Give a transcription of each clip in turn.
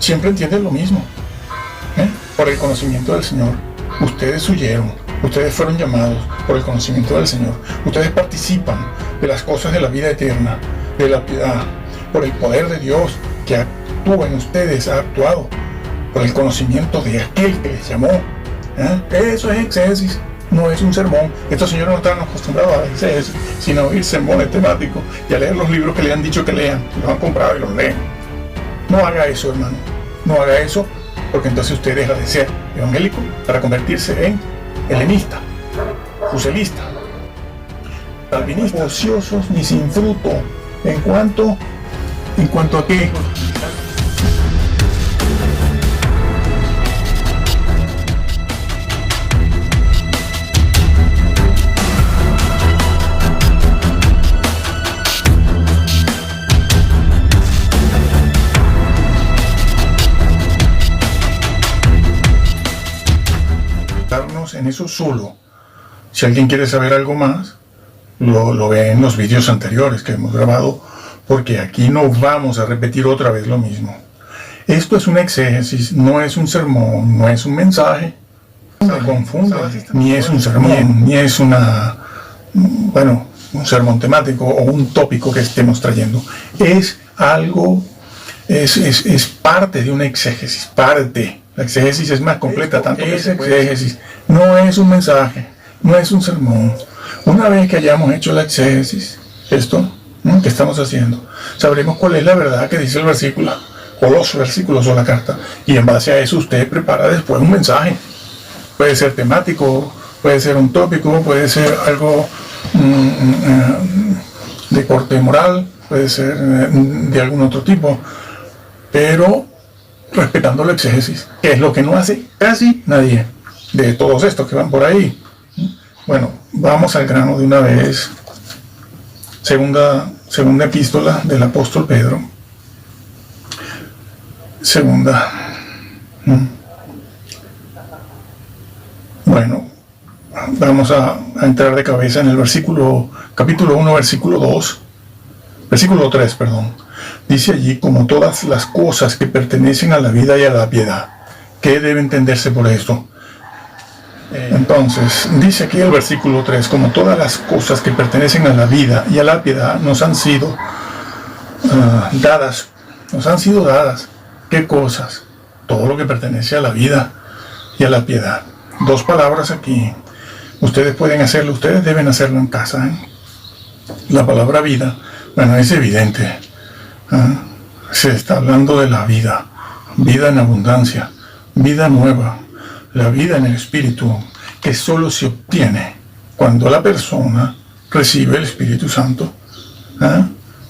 siempre entienden lo mismo. Por el conocimiento del Señor. Ustedes huyeron, ustedes fueron llamados por el conocimiento del Señor. Ustedes participan de las cosas de la vida eterna, de la piedad, por el poder de Dios que actúa en ustedes, ha actuado, por el conocimiento de aquel que les llamó. Eso es exégesis, no es un sermón. Estos señores no están acostumbrados a exégesis, sino a oír sermones temáticos y a leer los libros que le han dicho que lean, los han comprado y los leen. No haga eso, hermano, no haga eso, porque entonces usted deja de ser evangélico para convertirse en helenista, fuselista, calvinista, ociosos ni sin fruto. ¿En cuanto a qué? En eso solo. Si alguien quiere saber algo más, lo ve en los vídeos anteriores que hemos grabado, porque aquí no vamos a repetir otra vez lo mismo. Esto es una exégesis, no es un sermón, no es un mensaje. No se confunda, ni es un sermón, ni es un sermón temático o un tópico que estemos trayendo. Es algo, es parte de una exégesis, parte. La exégesis es más completa, tanto que es exégesis. No es un mensaje, no es un sermón. Una vez que hayamos hecho la exégesis, esto que estamos haciendo, sabremos cuál es la verdad que dice el versículo, o los versículos o la carta, y en base a eso usted prepara después un mensaje. Puede ser temático, puede ser un tópico, puede ser algo de corte moral, puede ser de algún otro tipo, pero respetando la exégesis, que es lo que no hace casi nadie de todos estos que van por ahí. Bueno, vamos al grano de una vez. Segunda epístola del apóstol Pedro. Bueno, vamos a entrar de cabeza en el capítulo 1, versículo 3, perdón. Dice allí, como todas las cosas que pertenecen a la vida y a la piedad. ¿Qué debe entenderse por esto? Entonces, dice aquí el versículo 3, como todas las cosas que pertenecen a la vida y a la piedad nos han sido dadas. Nos han sido dadas. ¿Qué cosas? Todo lo que pertenece a la vida y a la piedad. Dos palabras aquí. Ustedes pueden hacerlo, ustedes deben hacerlo en casa. La palabra vida, bueno, es evidente. Se está hablando de la vida, vida en abundancia, vida nueva, la vida en el Espíritu, que solo se obtiene cuando la persona recibe el Espíritu Santo,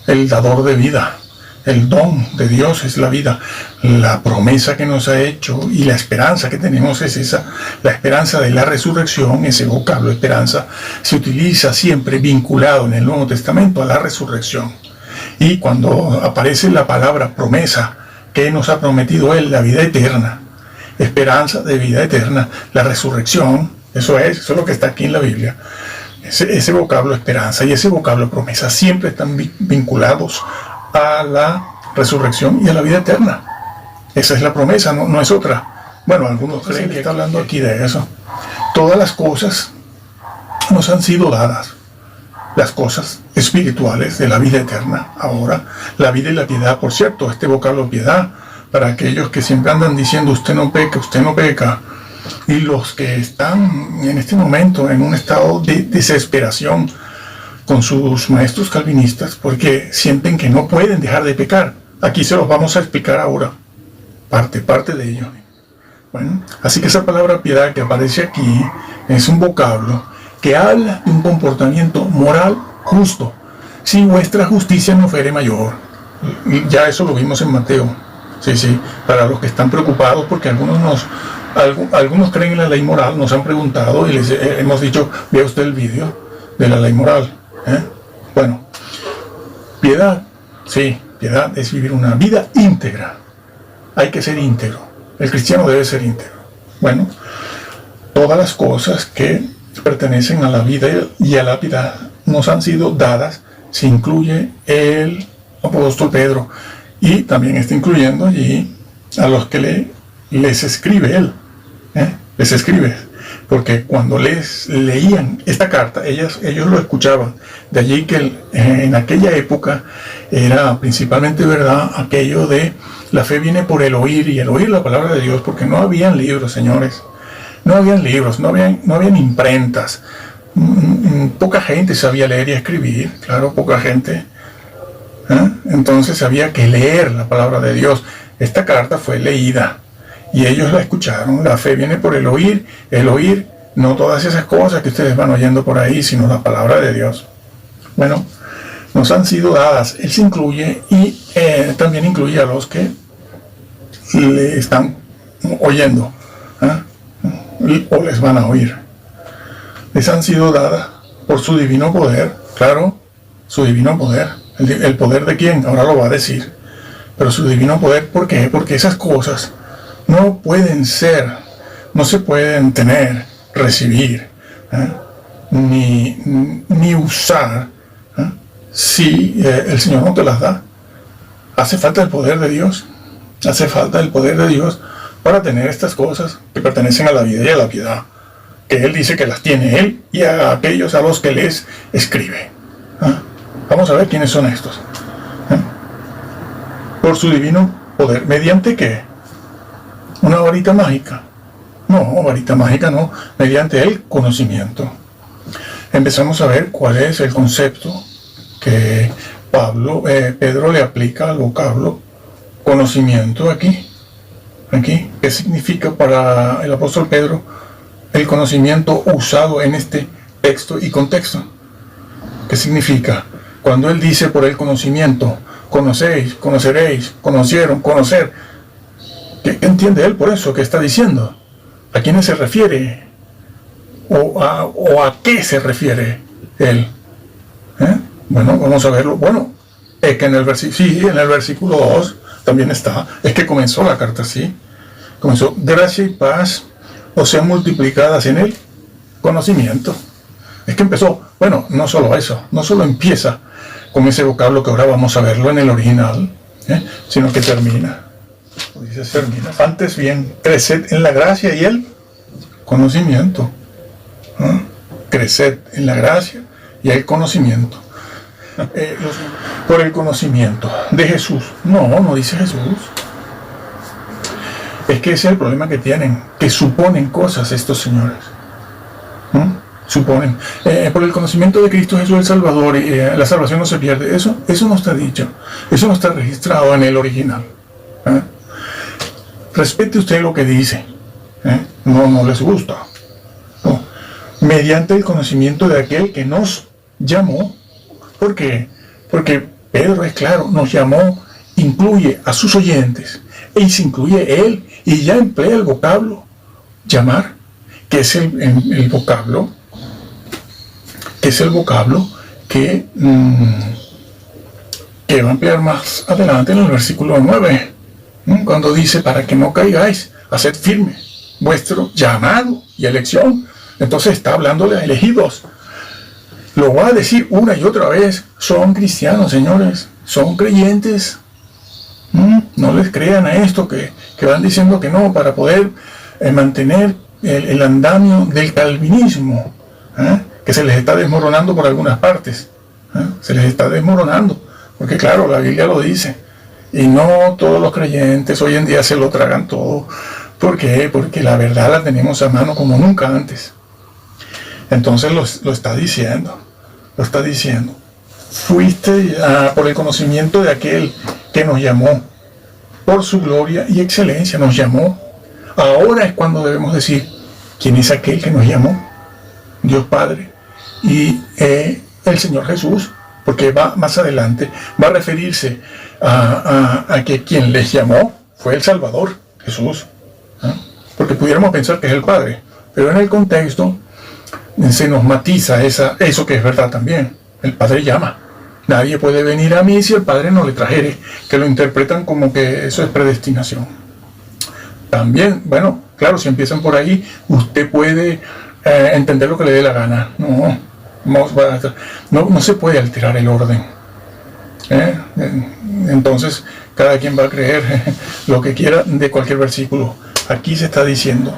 el dador de vida. El don de Dios es la vida, la promesa que nos ha hecho y la esperanza que tenemos es esa, la esperanza de la resurrección. Ese vocablo esperanza se utiliza siempre vinculado en el Nuevo Testamento a la resurrección. Y cuando aparece la palabra promesa, que nos ha prometido Él, la vida eterna, esperanza de vida eterna, la resurrección, eso es lo que está aquí en la Biblia. Ese vocablo esperanza y ese vocablo promesa siempre están vinculados a la resurrección y a la vida eterna. Esa es la promesa, no es otra. Bueno, algunos creen que está hablando aquí de eso. Todas las cosas nos han sido dadas. Las cosas espirituales de la vida eterna. Ahora, la vida y la piedad, por cierto, este vocablo piedad, para aquellos que siempre andan diciendo usted no peca, y los que están en este momento en un estado de desesperación con sus maestros calvinistas, porque sienten que no pueden dejar de pecar. Aquí se los vamos a explicar ahora, parte de ello. Bueno, así que esa palabra piedad que aparece aquí es un vocablo que habla de un comportamiento moral justo. Si vuestra justicia no fuere mayor. Ya eso lo vimos en Mateo. Sí, para los que están preocupados, porque algunos creen en la ley moral, nos han preguntado y les hemos dicho, vea usted el vídeo de la ley moral. Bueno, piedad, sí, piedad es vivir una vida íntegra. Hay que ser íntegro. El cristiano debe ser íntegro. Bueno, todas las cosas que pertenecen a la vida y a la piedad nos han sido dadas. Se incluye el apóstol Pedro y también está incluyendo allí a los que les escribe él. Les escribe. Porque cuando les leían esta carta, ellos lo escuchaban. De allí que en aquella época era principalmente verdad aquello de la fe viene por el oír, y el oír la palabra de Dios, porque no habían libros, señores. No habían libros, no habían imprentas. Poca gente sabía leer y escribir, claro, poca gente. Entonces había que leer la palabra de Dios. Esta carta fue leída y ellos la escucharon. La fe viene por el oír, no todas esas cosas que ustedes van oyendo por ahí, sino la palabra de Dios. Bueno, nos han sido dadas. Él se incluye y también incluye a los que le están oyendo, o les van a oír. Les han sido dadas por su divino poder, claro, su divino poder. ¿El poder de quién? Ahora lo va a decir. Pero su divino poder, ¿por qué? Porque esas cosas no pueden ser, no se pueden tener, recibir, ni usar, si el Señor no te las da. Hace falta el poder de Dios. Hace falta el poder de Dios para tener estas cosas que pertenecen a la vida y a la piedad, que Él dice que las tiene Él y a aquellos a los que les escribe. Vamos a ver quiénes son estos. Por su divino poder. ¿Mediante qué? ¿Una varita mágica? No, varita mágica no. Mediante el conocimiento. Empezamos a ver cuál es el concepto que Pedro le aplica al vocablo conocimiento aquí. ¿Qué significa para el apóstol Pedro el conocimiento usado en este texto y contexto? ¿Qué significa? Cuando él dice por el conocimiento, conocéis, conoceréis, conocieron, conocer, ¿qué entiende él por eso? ¿Qué está diciendo? ¿A quiénes se refiere? ¿O a qué se refiere él? Bueno, vamos a verlo. Bueno, es que en el versículo 2 también está, es que comenzó la carta así. Comenzó, gracia y paz os sean multiplicadas en el conocimiento. Es que empezó, bueno, no solo eso, no solo empieza con ese vocablo que ahora vamos a verlo en el original, sino que termina. Dice, termina. Antes bien, creced en la gracia y el conocimiento. Creced en la gracia y el conocimiento. Por el conocimiento de Jesús. No dice Jesús. Es que ese es el problema que tienen, que suponen cosas estos señores. Suponen. Por el conocimiento de Cristo Jesús el Salvador, la salvación no se pierde. Eso no está dicho. Eso no está registrado en el original. Respete usted lo que dice. No les gusta. No. Mediante el conocimiento de aquel que nos llamó. ¿Por qué? Porque Pedro es claro, nos llamó, incluye a sus oyentes, y se incluye él, y ya emplea el vocablo llamar, que es el vocablo que va a emplear más adelante en el versículo 9, cuando dice, para que no caigáis, haced firme vuestro llamado y elección. Entonces está hablándole a elegidos. Lo va a decir una y otra vez, son cristianos, señores, son creyentes. No les crean a esto que van diciendo que no, para poder mantener el andamio del calvinismo, que se les está desmoronando por algunas partes. Se les está desmoronando, porque claro, la Biblia lo dice. Y no todos los creyentes hoy en día se lo tragan todo. ¿Por qué? Porque la verdad la tenemos a mano como nunca antes. Entonces lo está diciendo. Fuiste por el conocimiento de aquel que nos llamó, por su gloria y excelencia nos llamó. Ahora es cuando debemos decir, ¿quién es aquel que nos llamó? Dios Padre y el Señor Jesús, porque va más adelante, va a referirse a que quien les llamó fue el Salvador, Jesús. Porque pudiéramos pensar que es el Padre, pero en el contexto se nos matiza eso que es verdad también. El Padre llama. Nadie puede venir a mí si el Padre no le trajere, que lo interpretan como que eso es predestinación. También, bueno, claro, si empiezan por ahí, usted puede entender lo que le dé la gana. No se puede alterar el orden. entonces cada quien va a creer lo que quiera de cualquier versículo. Aquí se está diciendo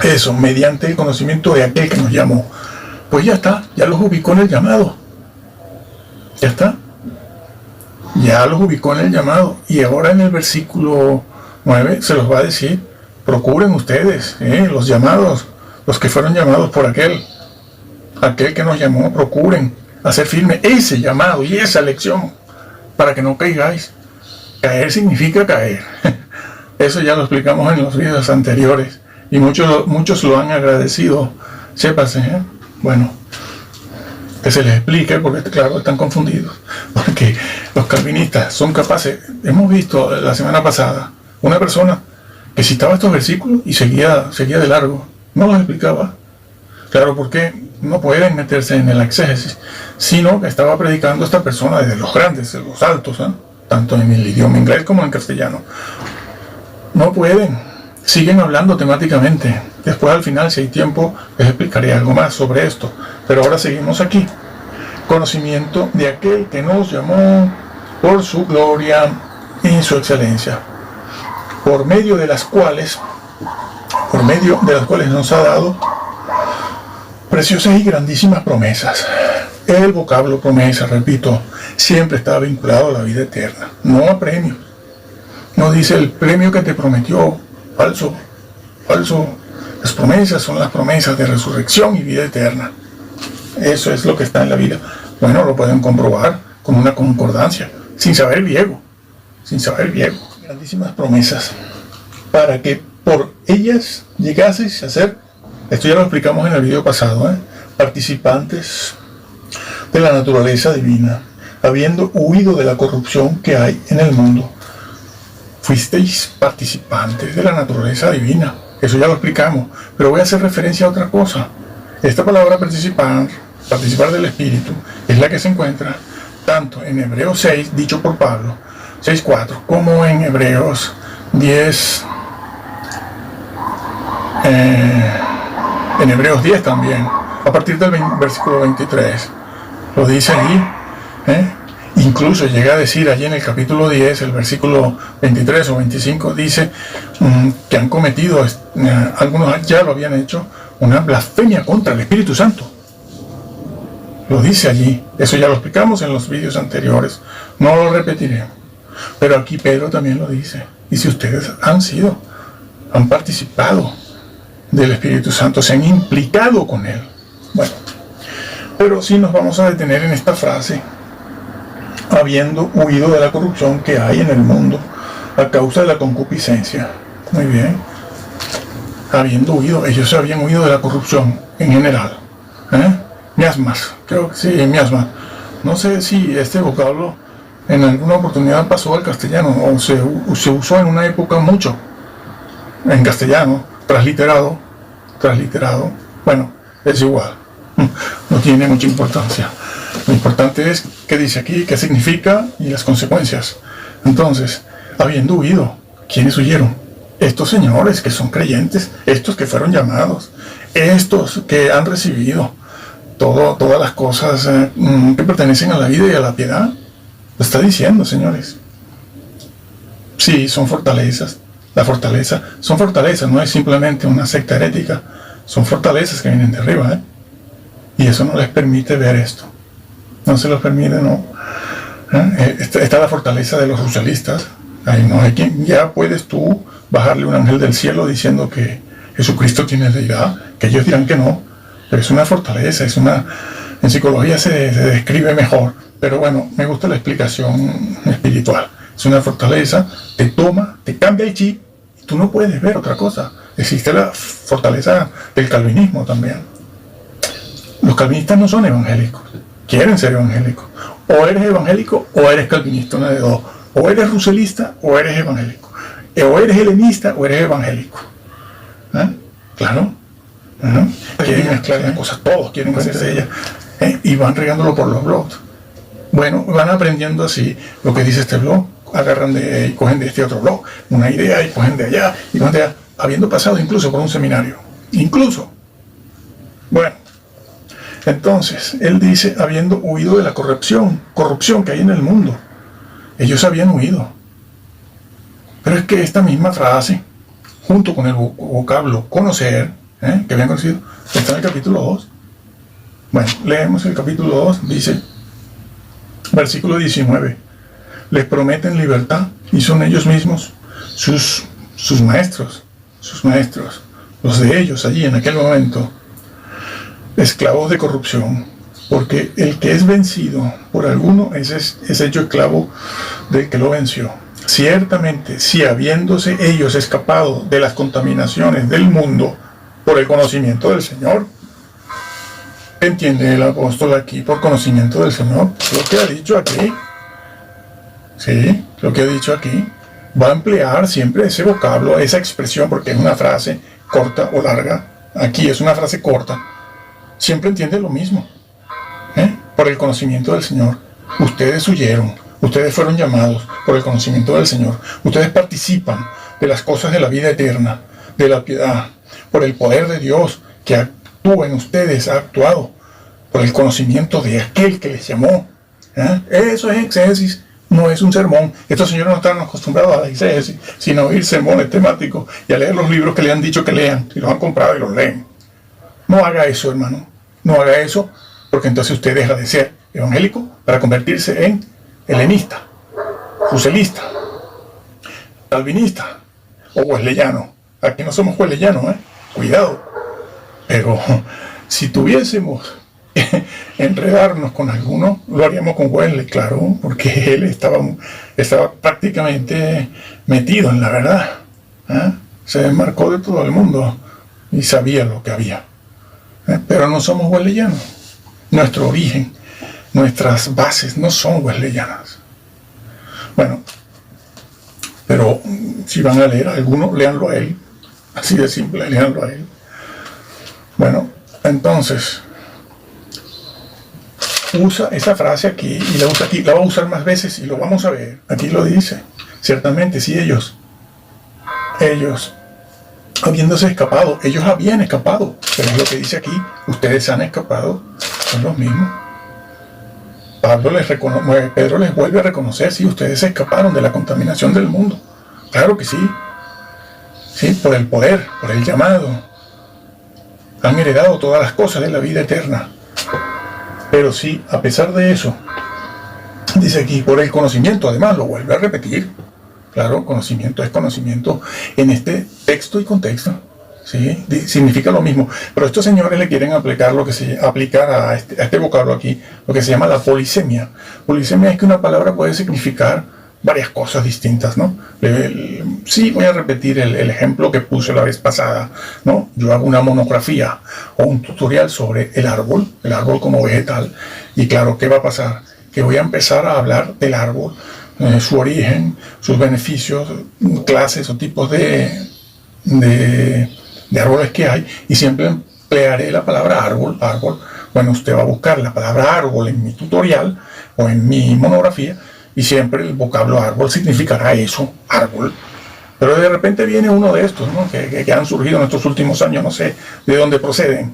eso, mediante el conocimiento de aquel que nos llamó. Pues ya está, ya los ubicó en el llamado. Ya está. Ya los ubicó en el llamado. Y ahora en el versículo 9 se los va a decir: procuren ustedes, los llamados, los que fueron llamados por aquel que nos llamó, procuren hacer firme ese llamado y esa elección para que no caigáis. Caer significa caer. Eso ya lo explicamos en los videos anteriores y muchos lo han agradecido. Sépase, bueno, que se les explique, porque claro, están confundidos, porque los calvinistas son capaces. Hemos visto la semana pasada una persona que citaba estos versículos y seguía de largo, no los explicaba. Claro, porque no pueden meterse en el exégesis, sino que estaba predicando esta persona desde los grandes, de los altos, tanto en el idioma inglés como en castellano. No pueden, siguen hablando temáticamente. Después, al final, si hay tiempo, les explicaré algo más sobre esto. Pero ahora seguimos aquí. Conocimiento de aquel que nos llamó por su gloria y su excelencia, por medio de las cuales nos ha dado preciosas y grandísimas promesas. El vocablo promesa, repito, siempre está vinculado a la vida eterna, no a premios. No dice el premio que te prometió, falso. Las promesas son las promesas de resurrección y vida eterna. Eso es lo que está en la vida. Bueno, lo pueden comprobar con una concordancia, sin saber griego. Grandísimas promesas, para que por ellas llegaseis a ser, esto ya lo explicamos en el video pasado, participantes de la naturaleza divina, habiendo huido de la corrupción que hay en el mundo. Fuisteis participantes de la naturaleza divina. Eso ya lo explicamos, pero voy a hacer referencia a otra cosa. Esta palabra participar del Espíritu, es la que se encuentra tanto en Hebreos 6, dicho por Pablo, 6:4, como en Hebreos 10, en Hebreos 10 también, a partir del versículo 23. Lo dice allí, incluso llega a decir allí en el capítulo 10, el versículo 23 o 25, dice que han cometido, algunos ya lo habían hecho, una blasfemia contra el Espíritu Santo. Lo dice allí. Eso ya lo explicamos en los vídeos anteriores. No lo repetiré. Pero aquí Pedro también lo dice. Y si ustedes han participado del Espíritu Santo, se han implicado con él. Bueno, pero sí nos vamos a detener en esta frase: habiendo huido de la corrupción que hay en el mundo a causa de la concupiscencia. Muy bien. Habiendo huido, ellos habían huido de la corrupción en general. Miasmas, creo que sí, miasmas. No sé si este vocablo en alguna oportunidad pasó al castellano o se usó en una época mucho en castellano, transliterado. Bueno, es igual, no tiene mucha importancia. Lo importante es qué dice aquí, qué significa y las consecuencias. Entonces, habiendo huido, ¿quiénes huyeron? Estos señores que son creyentes, estos que fueron llamados, estos que han recibido todas las cosas que pertenecen a la vida y a la piedad. Lo está diciendo, señores. Sí, son fortalezas. Son fortalezas, no es simplemente una secta herética. Son fortalezas que vienen de arriba, y eso no les permite ver esto. No se los permite, no. Está la fortaleza de los rusalistas. Ahí no hay quien. Ya puedes tú bajarle un ángel del cielo diciendo que Jesucristo tiene deidad, que ellos dirán que no. Pero es una fortaleza, en psicología se describe mejor, pero bueno, me gusta la explicación espiritual. Es una fortaleza, te toma, te cambia el chip, y tú no puedes ver otra cosa. Existe la fortaleza del calvinismo también. Los calvinistas no son evangélicos, quieren ser evangélicos. O eres evangélico o eres calvinista, una de dos. O eres ruselista o eres evangélico. O eres helenista o eres evangélico. Claro. Quieren mezclar las cosas, todos quieren hacerse ellas, y van regándolo por los blogs. Bueno, van aprendiendo así lo que dice este blog, agarran y cogen de este otro blog una idea y cogen de allá y cogen de allá, habiendo pasado incluso por un seminario. Bueno, entonces él dice, habiendo huido de la corrupción que hay en el mundo. Ellos habían huido. Pero es que esta misma frase, junto con el vocablo conocer, que habían conocido, está en el capítulo 2. Bueno, leemos el capítulo 2, dice, versículo 19, les prometen libertad y son ellos mismos sus maestros, los de ellos allí en aquel momento, esclavos de corrupción, porque el que es vencido por alguno es hecho esclavo del que lo venció. Ciertamente, si habiéndose ellos escapado de las contaminaciones del mundo por el conocimiento del Señor, ¿entiende el apóstol aquí por conocimiento del Señor? Lo que ha dicho aquí, sí, lo que ha dicho aquí, va a emplear siempre ese vocablo, esa expresión, porque es una frase corta o larga. Aquí es una frase corta. Siempre entiende lo mismo. Por el conocimiento del Señor. Ustedes huyeron. Ustedes fueron llamados por el conocimiento del Señor. Ustedes participan de las cosas de la vida eterna, de la piedad, por el poder de Dios que actúa en ustedes, ha actuado, por el conocimiento de aquel que les llamó. Eso es exégesis, no es un sermón. Estos señores no están acostumbrados a la exégesis, sino a oír sermones temáticos y a leer los libros que le han dicho que lean, y los han comprado y los leen. No haga eso, hermano. No haga eso, porque entonces usted deja de ser evangélico para convertirse en helenista, fuselista, calvinista o wesleyano. Aquí no somos wesleyanos, cuidado. Pero si tuviésemos que enredarnos con alguno, lo haríamos con Wesley, claro, porque él estaba prácticamente metido en la verdad. Se desmarcó de todo el mundo y sabía lo que había. Pero no somos wesleyanos. Nuestro origen, nuestras bases no son wesleyanas. Bueno, pero si van a leer a alguno, léanlo a él. Así de simple, léanlo a él. Bueno, entonces, usa esa frase aquí y la usa aquí. La va a usar más veces y lo vamos a ver. Aquí lo dice. Ciertamente, si ellos habiéndose escapado, ellos habían escapado, pero es lo que dice aquí, ustedes han escapado, son los mismos. Pedro les vuelve a reconocer, sí, ustedes se escaparon de la contaminación del mundo, claro que sí, por el poder, por el llamado, han heredado todas las cosas de la vida eterna, pero sí, a pesar de eso, dice aquí, por el conocimiento, además lo vuelve a repetir. Claro, conocimiento es conocimiento en este texto y contexto, ¿sí? Significa lo mismo. Pero estos señores le quieren aplicar a este vocablo aquí, lo que se llama la polisemia. Polisemia es que una palabra puede significar varias cosas distintas, ¿no? Sí, voy a repetir el ejemplo que puse la vez pasada, ¿no? Yo hago una monografía o un tutorial sobre el árbol como vegetal. Y claro, ¿qué va a pasar? Que voy a empezar a hablar del árbol, su origen, sus beneficios, clases o tipos de árboles que hay, y siempre emplearé la palabra árbol. Bueno, usted va a buscar la palabra árbol en mi tutorial o en mi monografía, y siempre el vocablo árbol significará eso, árbol. Pero de repente viene uno de estos, ¿no? que han surgido en estos últimos años, no sé de dónde proceden,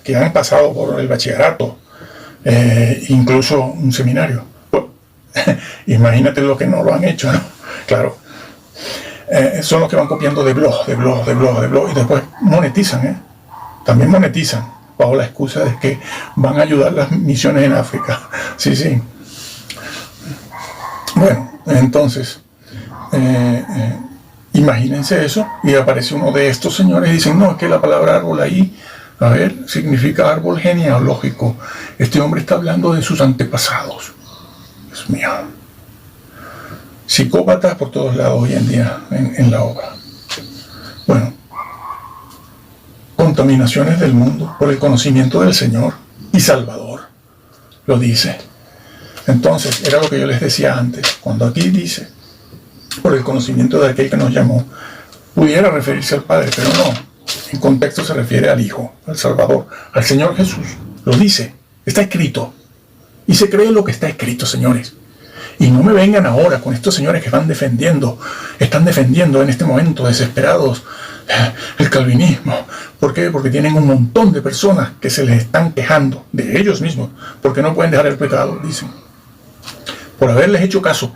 que han pasado por el bachillerato, incluso un seminario. Imagínate lo que no lo han hecho, ¿no? Claro. Son los que van copiando de blog, y después monetizan, También monetizan, bajo la excusa de que van a ayudar las misiones en África. Sí. Bueno, entonces, imagínense eso, y aparece uno de estos señores y dicen, no, es que la palabra árbol ahí, a ver, significa árbol genealógico. Este hombre está hablando de sus antepasados. Dios mío. Psicópatas por todos lados hoy en día en la obra. Bueno, contaminaciones del mundo por el conocimiento del Señor y Salvador. Lo dice. Entonces, era lo que yo les decía antes. Cuando aquí dice, por el conocimiento de aquel que nos llamó, pudiera referirse al Padre, pero no. En contexto se refiere al Hijo, al Salvador, al Señor Jesús. Lo dice. Está escrito. Y se cree lo que está escrito, señores. Y no me vengan ahora con estos señores que están defendiendo en este momento desesperados el calvinismo. ¿Por qué? Porque tienen un montón de personas que se les están quejando de ellos mismos, porque no pueden dejar el pecado, dicen. Por haberles hecho caso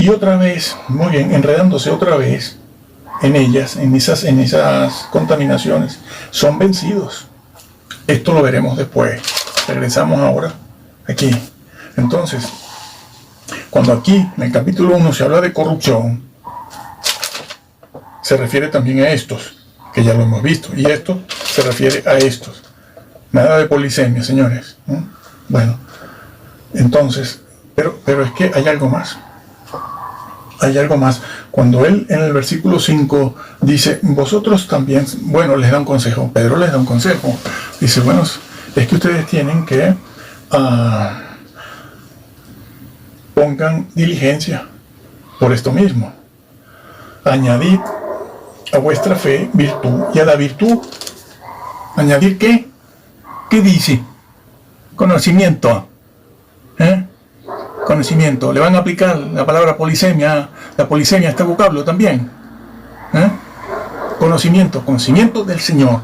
Y otra vez, muy bien, enredándose otra vez en ellas, en esas contaminaciones, son vencidos. Esto lo veremos después. Regresamos ahora aquí. Entonces, cuando aquí en el capítulo 1 se habla de corrupción, se refiere también a estos, que ya lo hemos visto, y esto se refiere a estos. Nada de polisemia, señores. Bueno, entonces, pero es que hay algo más. Hay algo más. Cuando él en el versículo 5 dice, vosotros también, bueno, les da un consejo. Pedro les da un consejo. Dice, bueno, es que ustedes tienen que pongan diligencia por esto mismo. Añadid a vuestra fe virtud, y a la virtud, ¿añadir qué? ¿Qué dice? Conocimiento. Conocimiento. Le van a aplicar la palabra polisemia, la polisemia a este vocablo también. Conocimiento del Señor.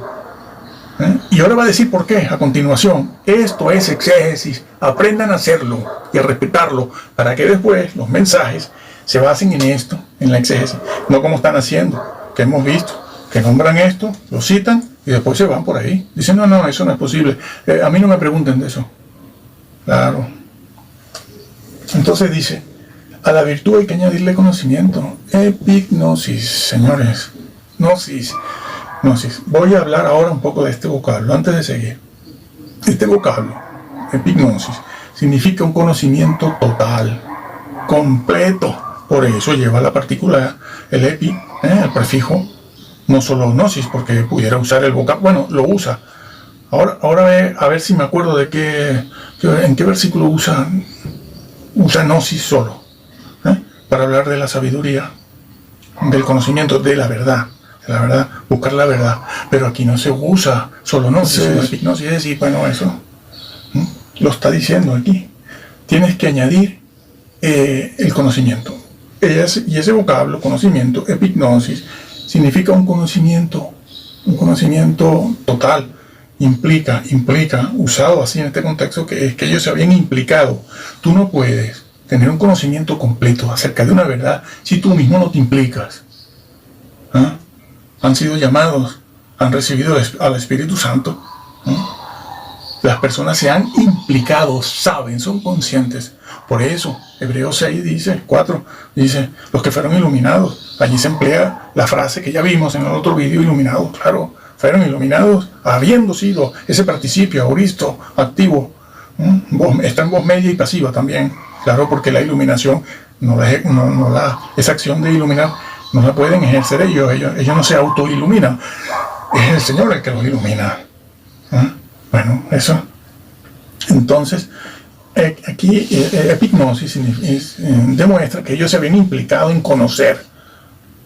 Y ahora va a decir por qué a continuación. Esto es exégesis. Aprendan a hacerlo y a respetarlo para que después los mensajes se basen en esto, en la exégesis. No como están haciendo, que hemos visto, que nombran esto, lo citan y después se van por ahí. Dicen, no, eso no es posible. A mí no me pregunten de eso. Claro. Entonces dice, a la virtud hay que añadirle conocimiento. Epignosis, señores. Gnosis. Voy a hablar ahora un poco de este vocablo, antes de seguir. Este vocablo, epignosis, significa un conocimiento total, completo. Por eso lleva la partícula, el epi, el prefijo, no solo gnosis, porque pudiera usar el vocablo. Bueno, lo usa. Ahora a ver si me acuerdo de en qué versículo usa gnosis solo, para hablar de la sabiduría, del conocimiento, de la verdad, buscar la verdad. Pero aquí no se usa solo gnosis, es decir, bueno, eso lo está diciendo aquí. Tienes que añadir el conocimiento. Y ese vocablo, conocimiento, epignosis, significa un conocimiento total. Implica, usado así en este contexto, que es que ellos se habían implicado. Tú no puedes tener un conocimiento completo acerca de una verdad si tú mismo no te implicas. Han sido llamados, han recibido al Espíritu Santo. Las personas se han implicado, saben, son conscientes. Por eso, Hebreos 4 dice, los que fueron iluminados. Allí se emplea la frase que ya vimos en el otro vídeo, iluminados, claro. Fueron iluminados habiendo sido ese participio, auristo, activo. Está en voz media y pasiva también. Claro, porque la iluminación, esa acción de iluminar, no la pueden ejercer ellos no se autoiluminan. Es el Señor el que los ilumina. Bueno, eso. Entonces, aquí epignosis demuestra que ellos se habían implicado en conocer,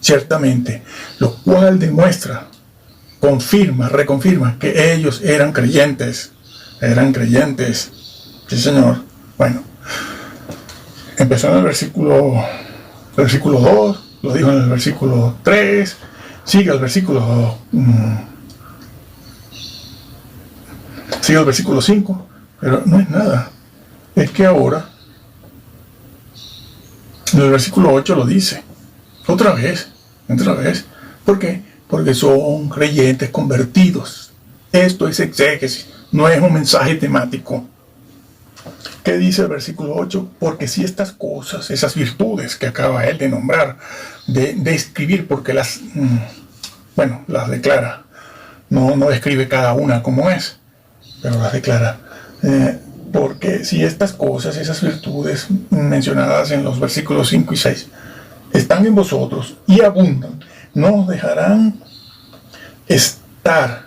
ciertamente, lo cual demuestra, reconfirma que ellos eran creyentes. Sí, Señor. Bueno, empezó en el versículo 2, lo dijo en el versículo 3, sigue el versículo 5, pero no es nada. Es que ahora, en el versículo 8 lo dice, otra vez. ¿Por qué? Porque son creyentes convertidos. Esto es exégesis, no es un mensaje temático. ¿Qué dice el versículo 8? Porque si estas cosas, esas virtudes que acaba él de nombrar, de escribir, porque las declara, no describe cada una como es, pero las declara. Porque si estas cosas, esas virtudes mencionadas en los versículos 5 y 6, están en vosotros y abundan, no os dejarán estar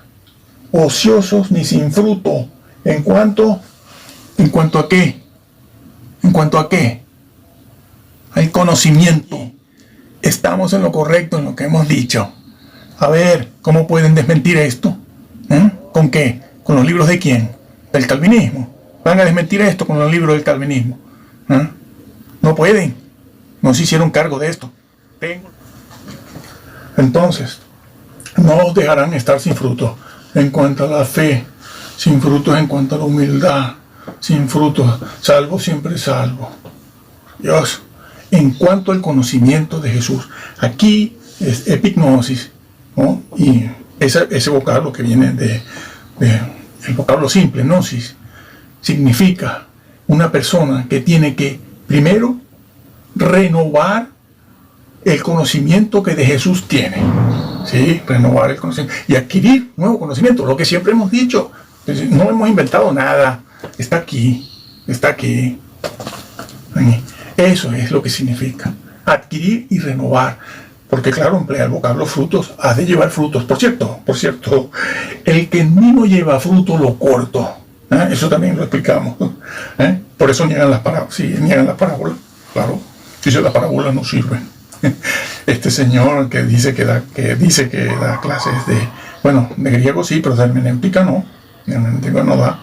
ociosos ni sin fruto. ¿En cuanto a qué? ¿En cuanto a qué? Al conocimiento. Estamos en lo correcto en lo que hemos dicho. A ver, ¿cómo pueden desmentir esto? ¿Con qué? ¿Con los libros de quién? Del calvinismo. Van a desmentir esto con los libros del calvinismo. No pueden. No se hicieron cargo de esto. Entonces, no os dejarán estar sin fruto en cuanto a la fe, sin frutos en cuanto a la humildad, sin frutos, salvo siempre salvo. Dios, en cuanto al conocimiento de Jesús. Aquí es epignosis, ¿no? Y ese vocablo que viene el vocablo simple, gnosis, significa una persona que tiene que primero renovar el conocimiento que de Jesús tiene. Sí, renovar el conocimiento y adquirir nuevo conocimiento, lo que siempre hemos dicho. No hemos inventado nada, está aquí, está aquí. Eso es lo que significa adquirir y renovar, porque claro, emplea el vocablo frutos, ha de llevar frutos. Por cierto, el que en mí no lleva fruto lo corto. Eso también lo explicamos. Por eso niegan las parábolas. Sí, niegan las parábolas, claro. Dice, las parábolas no sirven. Este señor que dice que da clases de griego sí, pero de hermenéutica no. De hermenéutica no da.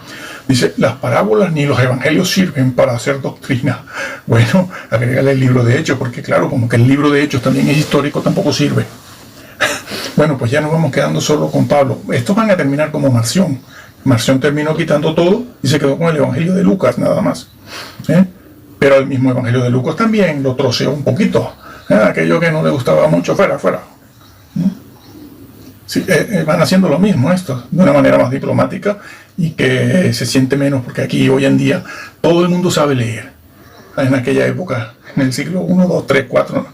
Dice, las parábolas ni los evangelios sirven para hacer doctrina. Bueno, agrégale el libro de Hechos, porque claro, como que el libro de Hechos también es histórico, tampoco sirve. Bueno, pues ya nos vamos quedando solo con Pablo. Estos van a terminar como Marción. Marción terminó quitando todo y se quedó con el evangelio de Lucas, nada más. Pero el mismo evangelio de Lucas también lo troceó un poquito. Aquello que no le gustaba mucho, fuera. Sí, van haciendo lo mismo esto, de una manera más diplomática y que se siente menos, porque aquí hoy en día todo el mundo sabe leer. En aquella época, en el siglo I, II, III, IV,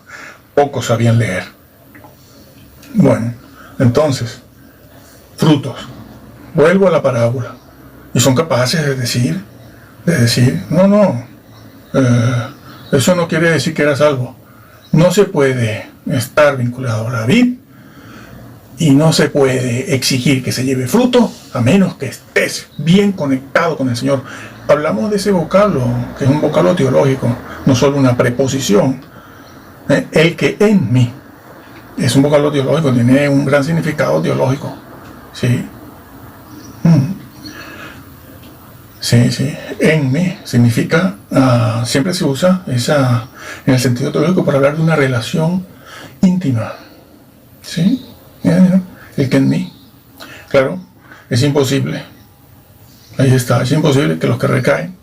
pocos sabían leer. Bueno, entonces, frutos. Vuelvo a la parábola. Y son capaces de decir, no, eso no quiere decir que eras salvo. No se puede estar vinculado a la vid y no se puede exigir que se lleve fruto a menos que estés bien conectado con el Señor. Hablamos de ese vocablo, que es un vocablo teológico, no solo una preposición. El que en mí es un vocablo teológico, tiene un gran significado teológico. Sí. Sí. En mí significa, siempre se usa en el sentido teológico para hablar de una relación íntima. ¿Sí? El que en mí. Claro, es imposible. Ahí está, es imposible que los que recaen,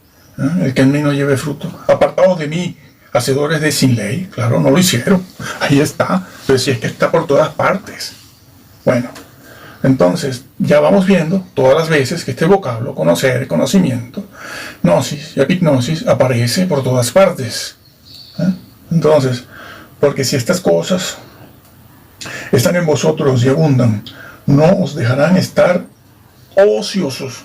el que en mí no lleve fruto. Apartados de mí, hacedores de sin ley. Claro, no lo hicieron. Ahí está. Pero si es que está por todas partes. Bueno. Entonces, ya vamos viendo todas las veces que este vocablo, conocer, conocimiento, gnosis y epignosis, aparece por todas partes. Entonces, porque si estas cosas están en vosotros y abundan, no os dejarán estar ociosos.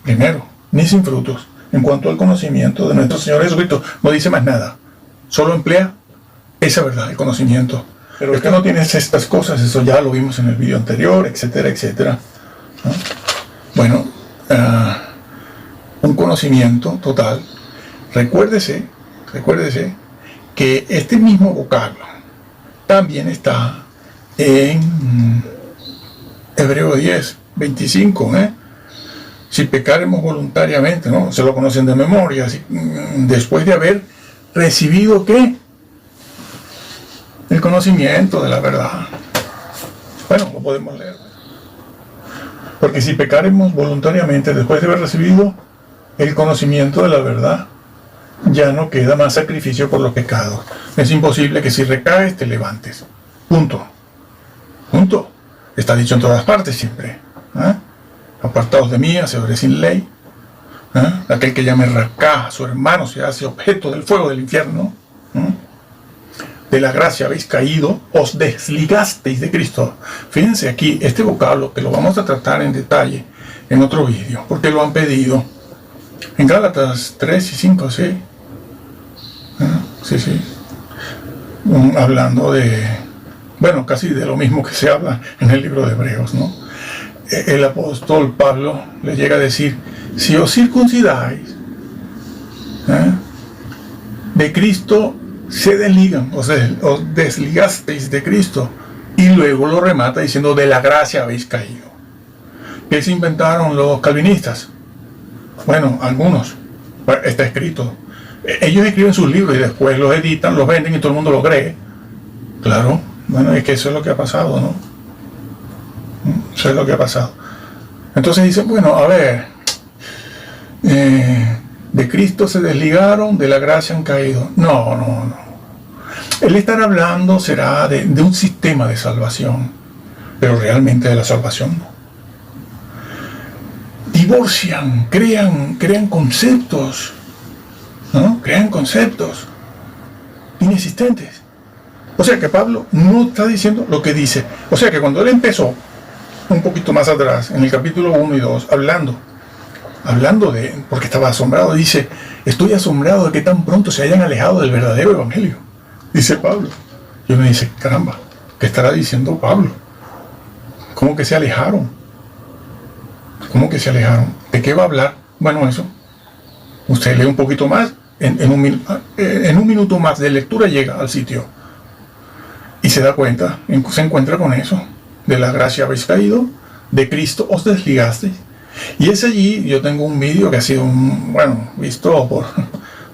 Primero, ni sin frutos. En cuanto al conocimiento de nuestro Señor Jesucristo, no dice más nada. Solo emplea esa verdad, el conocimiento. Pero es que no tienes estas cosas, eso ya lo vimos en el video anterior, etcétera, etcétera. Bueno, un conocimiento total. Recuérdese que este mismo vocablo también está en Hebreo 10, 25. Si pecaremos voluntariamente, ¿no? Se lo conocen de memoria, después de haber recibido ¿qué? El conocimiento de la verdad. Bueno, lo podemos leer. Porque si pecaremos voluntariamente después de haber recibido el conocimiento de la verdad, ya no queda más sacrificio por los pecados. Es imposible que si recaes te levantes. Punto. Está dicho en todas partes siempre. Apartados de mí, hacedores sin ley. Aquel que llame racá a su hermano se hace objeto del fuego del infierno. De la gracia habéis caído, os desligasteis de Cristo. Fíjense aquí, este vocablo que lo vamos a tratar en detalle en otro vídeo, porque lo han pedido. En Gálatas 3 y 5, sí. Sí. Hablando casi de lo mismo que se habla en el libro de Hebreos, ¿no? El apóstol Pablo le llega a decir, si os circuncidáis de Cristo, se desligan, os desligasteis de Cristo, y luego lo remata diciendo, de la gracia habéis caído. ¿Qué se inventaron los calvinistas? Bueno, algunos, está escrito. Ellos escriben sus libros y después los editan, los venden y todo el mundo lo cree. Claro, bueno, es que eso es lo que ha pasado, ¿no? Eso es lo que ha pasado. Entonces dicen, bueno, a ver, de Cristo se desligaron, de la gracia han caído. No, no, no. El estar hablando será de un sistema de salvación, pero realmente de la salvación no. Divorcian, crean conceptos, ¿no? Crean conceptos inexistentes. O sea que Pablo no está diciendo lo que dice. O sea que cuando él empezó, un poquito más atrás, en el capítulo 1 y 2, hablando porque estaba asombrado, dice, estoy asombrado de que tan pronto se hayan alejado del verdadero evangelio, dice Pablo. Y uno dice, caramba, ¿qué estará diciendo Pablo? ¿Cómo que se alejaron? ¿Cómo que se alejaron? ¿De qué va a hablar? Bueno, eso, usted lee un poquito más, en un minuto más de lectura llega al sitio y se da cuenta, se encuentra con eso. De la gracia habéis caído, de Cristo os desligasteis. Y es allí, yo tengo un vídeo que ha sido, visto por,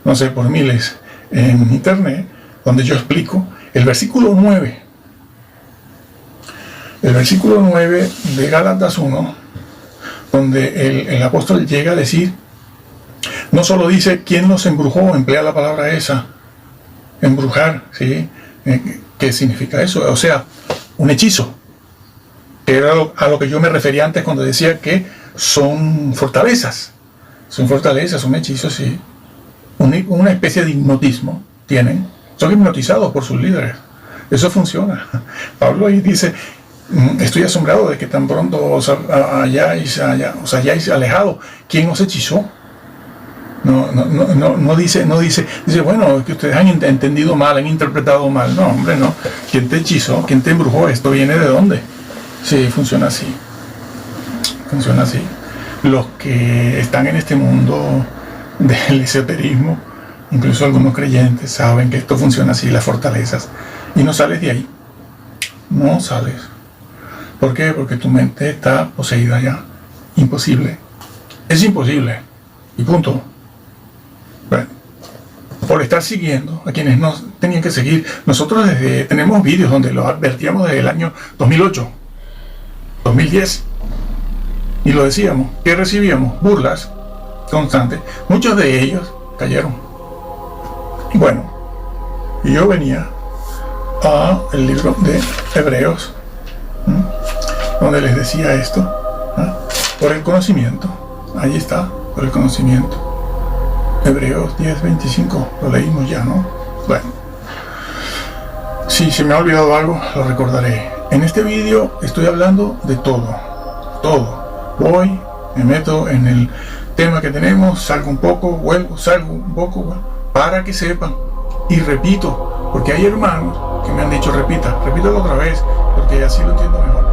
no sé, por miles en internet, donde yo explico el versículo 9. El versículo 9 de Gálatas 1, donde el apóstol llega a decir, no solo dice quién los embrujó, emplea la palabra esa, embrujar, ¿sí? ¿Qué significa eso? O sea, un hechizo. Que era a lo que yo me refería antes cuando decía que son fortalezas. Son fortalezas, son hechizos, sí. Una especie de hipnotismo tienen. Son hipnotizados por sus líderes. Eso funciona. Pablo ahí dice, estoy asombrado de que tan pronto os hayáis alejado. ¿Quién os hechizó? No dice, bueno, es que ustedes han entendido mal, han interpretado mal. No, hombre, no. ¿Quién te hechizó? ¿Quién te embrujó? ¿Esto viene de dónde? Sí, funciona así. Funciona así. Los que están en este mundo del esoterismo, incluso algunos creyentes, saben que esto funciona así, las fortalezas. Y no sales de ahí. No sales. ¿Por qué? Porque tu mente está poseída ya. Imposible. Es imposible. Y punto. Bueno, por estar siguiendo a quienes nos tenían que seguir. Nosotros tenemos vídeos donde lo advertíamos desde el año 2008, 2010, y lo decíamos, que recibíamos burlas constantes. Muchos de ellos cayeron. Y bueno, y yo venía a el libro de Hebreos, donde les decía esto, por el conocimiento. Ahí está, por el conocimiento. Hebreos 10:25, lo leímos ya, ¿no? Bueno, si se me ha olvidado algo, lo recordaré. En este vídeo estoy hablando de todo. Voy, me meto en el tema que tenemos, salgo un poco, vuelvo, salgo un poco, vuelvo, para que sepan. Y repito, porque hay hermanos que me han dicho repítalo otra vez, porque así lo entiendo mejor.